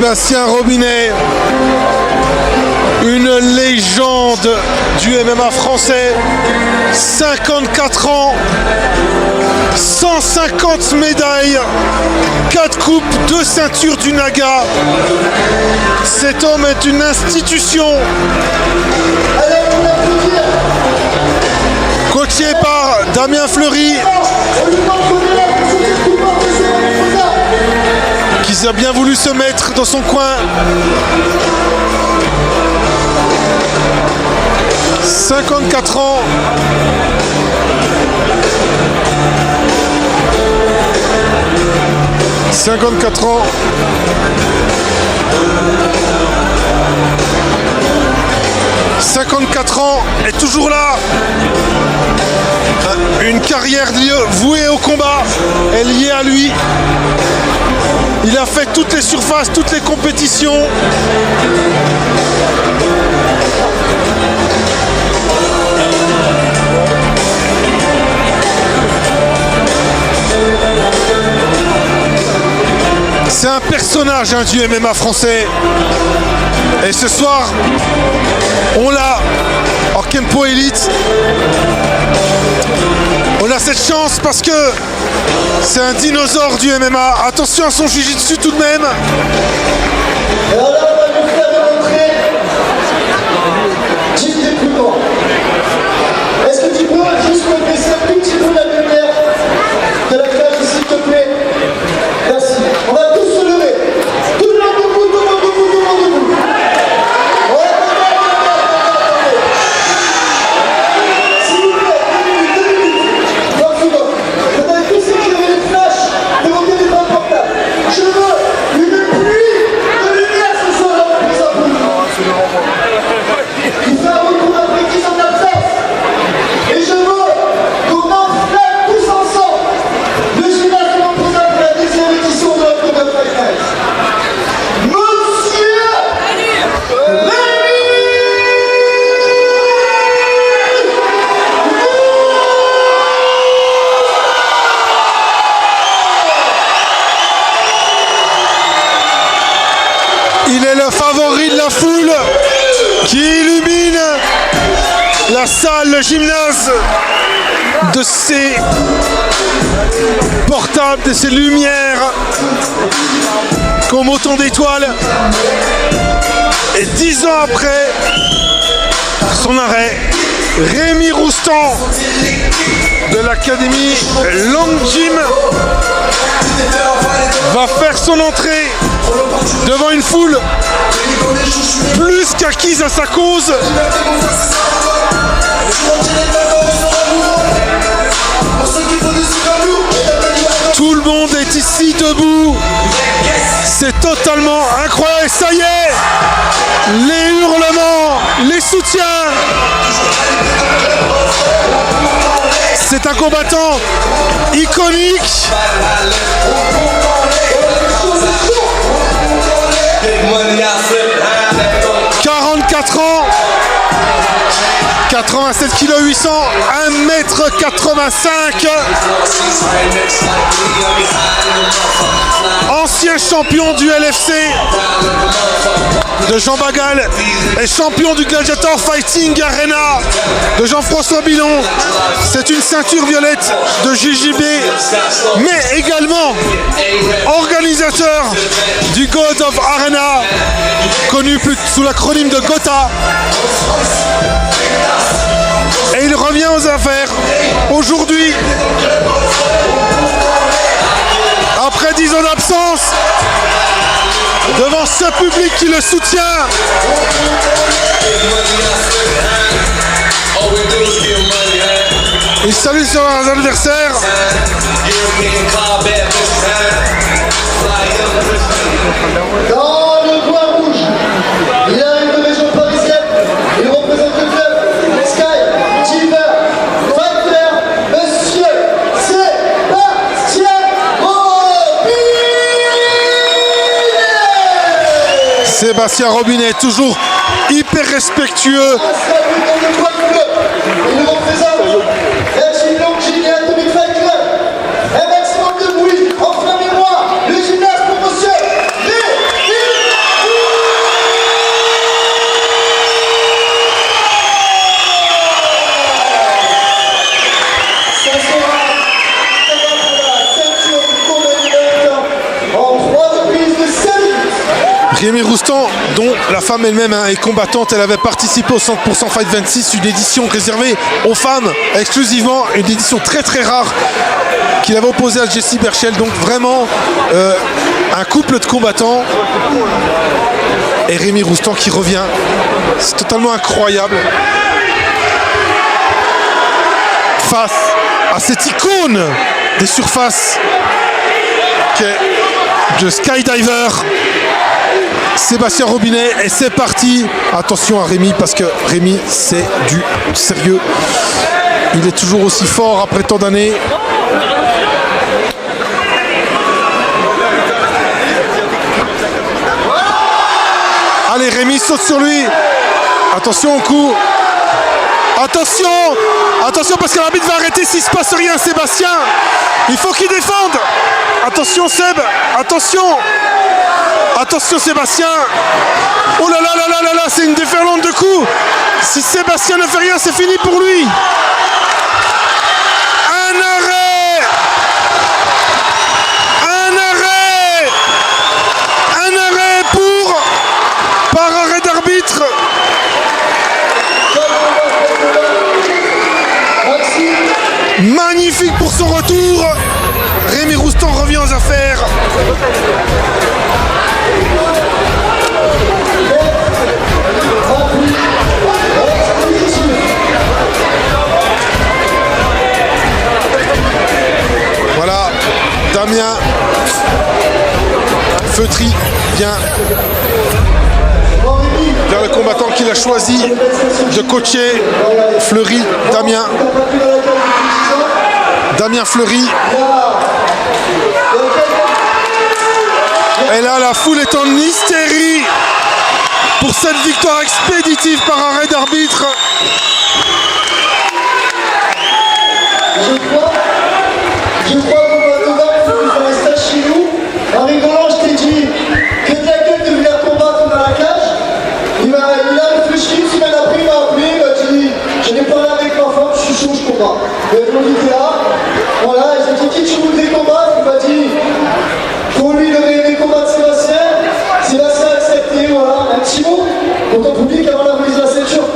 Sébastien Robinet, une légende du MMA français, 54 ans, 150 médailles, 4 coupes, 2 ceintures du Naga. Cet homme est une institution. Coaché par Damien Fleury, qui a bien voulu se mettre dans son coin. 54 ans. « 54 ans. « 54 ans est toujours là. Une carrière vouée au combat est liée à lui. Il a fait toutes les surfaces, toutes les compétitions. C'est un personnage du MMA français. Et ce soir, on l'a en Kempo Elite. On a cette chance parce que c'est un dinosaure du MMA. Attention à son jiu-jitsu tout de même. Et alors là, on va lui faire démontrer Jim Descoutons. Est-ce que tu peux juste me baisser un tout petit peu la lumière de la cage, s'il te plaît? Merci. On va tous se lever. Tout le monde debout, tout le monde debout, tout le monde debout. S'il vous plaît, 2 minutes. Dans tout le monde. Vous avez tous éclairé les flashs de vos téléphones portables. Je veux une pluie de lumière ce soir dans la prise en bout. Il fait un retour après 10 ans d'absence. Et je veux qu'on enflamme tous ensemble le gymnase de l'Empire pour la 10e édition de la Coupe de Fight Night. Monsieur Rémi! Il est le favori de la foule qui illumine la salle, le gymnase de ses portables, de ses lumières comme autant d'étoiles. Et 10 ans après son arrêt, Rémi Roustan de l'académie Long Gym va faire son entrée devant une foule plus qu'acquise à sa cause. Tout le monde est ici debout. C'est totalement incroyable. Ça y est, les hurlements, les soutiens. C'est un combattant iconique. 44 ans, 87 kg 800, 1m85. Ancien champion du LFC de Jean Bagal et champion du Gladiator Fighting Arena de Jean-François Bilon. C'est une ceinture violette de JJB, mais également organisateur du God of Arena, connu plus sous l'acronyme de GOTA. Et il revient aux affaires aujourd'hui, après 10 ans d'absence, devant ce public qui le soutient. Il salue ses adversaires. Dans le coin rouge, il arrive de région parisienne. Il représente le club Sky Diver Fighter, monsieur Sébastien Robinet. Sébastien Robinet, toujours hyper respectueux. Il nous représente la Team Long Gym et Atomic Fight Club. Un maximum de bruit, enflammez-moi le gymnase pour monsieur Rémi. Rémi Roustan, dont la femme elle-même est combattante, elle avait participé au 100% Fight 26, une édition réservée aux femmes exclusivement, une édition très très rare qu'il avait opposée à Jessie Berchel. Donc vraiment un couple de combattants. Et Rémi Roustan qui revient, c'est totalement incroyable. Face à cette icône des surfaces qu'est le skydiver Sébastien Robinet. Et c'est parti. Attention à Rémi parce que Rémi c'est du sérieux. Il est toujours aussi fort après tant d'années. Allez, Rémi saute sur lui. Attention au coup. Attention. Attention parce que l'arbitre va arrêter s'il ne se passe rien. Sébastien, il faut qu'il défende. Attention Seb. Attention. Attention Sébastien. Oh là là là là là là. C'est une déferlante de coups. Si Sébastien ne fait rien, c'est fini pour lui. Un arrêt. Un arrêt. Un arrêt pour... par arrêt d'arbitre. Magnifique pour son retour. Rémi Roustan revient aux affaires. Voilà, Damien Feutry vient vers le combattant qu'il a choisi de coacher, Fleury, Damien Fleury. Et là, la foule est en hystérie pour cette victoire expéditive par arrêt d'arbitre. Je crois qu'on va devoir faire un stage chez nous. En rigolant, je t'ai dit que ta gueule de venir combattre dans la cage. Il a réfléchi, une semaine après, il m'a appelé, il m'a dit je n'ai parlé avec ma femme, je suis chaud, je combats. Et mon ITA, voilà, j'ai dit qui tu voudrais combattre. Il m'a dit pour lui, il aurait aimé combattre Sébastien. Sébastien a accepté, voilà, un petit mot pour ton public avant la prise de la ceinture.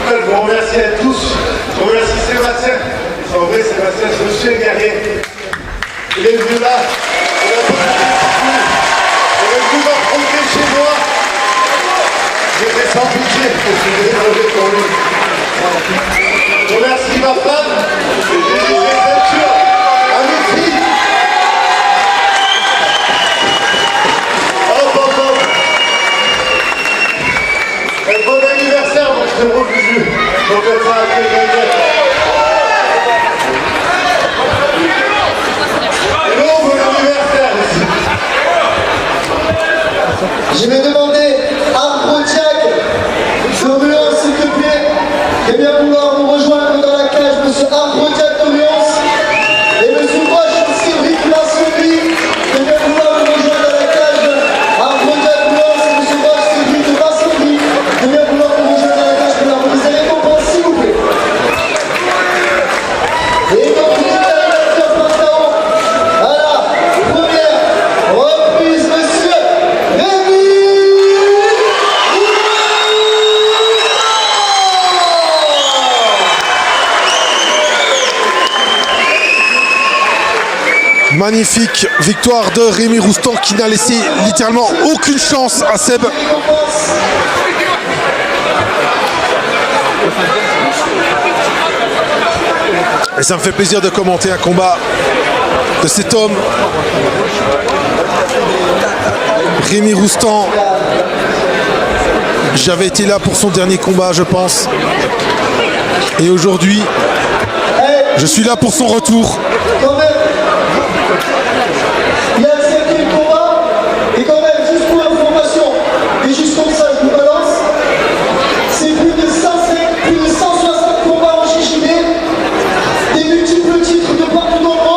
Je vous remercie à tous. Je remercie Sébastien. En vrai, Sébastien, c'est aussi un guerrier. Il est venu là. Il est venu m'affronter chez moi. J'étais sans pitié. Je suis désolé pour lui. Je remercie ma femme. J'ai dit les ceintures à mes filles. Hop, hop, hop. Et bon anniversaire, donc je t'ai revu. Donc elle va appeler Hello, bon anniversaire ici. Je vais demander à Arbrodiac d'Orléans, s'il te plaît, de bien vouloir nous rejoindre dans la cage, monsieur Arbrodiac d'Orléans. Et monsieur Bosch, Cédric Lassonny, de bien vouloir nous rejoindre dans la cage. Arbrodiac d'Orléans et monsieur Bosch, Cédric Lassonny, de bien vouloir nous rejoindre dans la cage pour la remise des récompenses, s'il vous plaît. Et donc, il est animateur maintenant. Voilà, première reprise, monsieur Rémi. Magnifique victoire de Rémi Roustan qui n'a laissé littéralement aucune chance à Seb. Et ça me fait plaisir de commenter un combat de cet homme. Rémi Roustan. J'avais été là pour son dernier combat, je pense. Et aujourd'hui, je suis là pour son retour. Quand même, il a accepté le combat, et quand même, juste pour l'information, et juste comme ça, je vous balance, c'est plus de 160 combats en JJB, des multiples titres de partout dans le monde.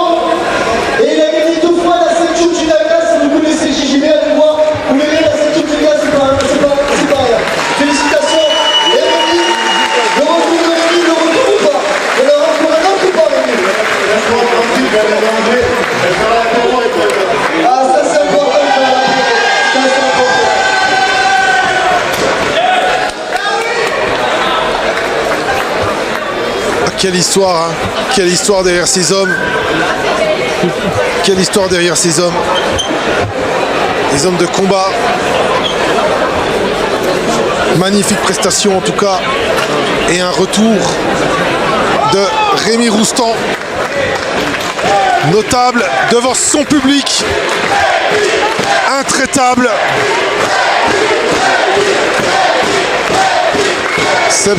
Quelle histoire, hein. Quelle histoire derrière ces hommes. Quelle histoire derrière ces hommes. Des hommes de combat. Magnifique prestation en tout cas. Et un retour de Rémi Roustan. Notable devant son public. Intraitable. Seb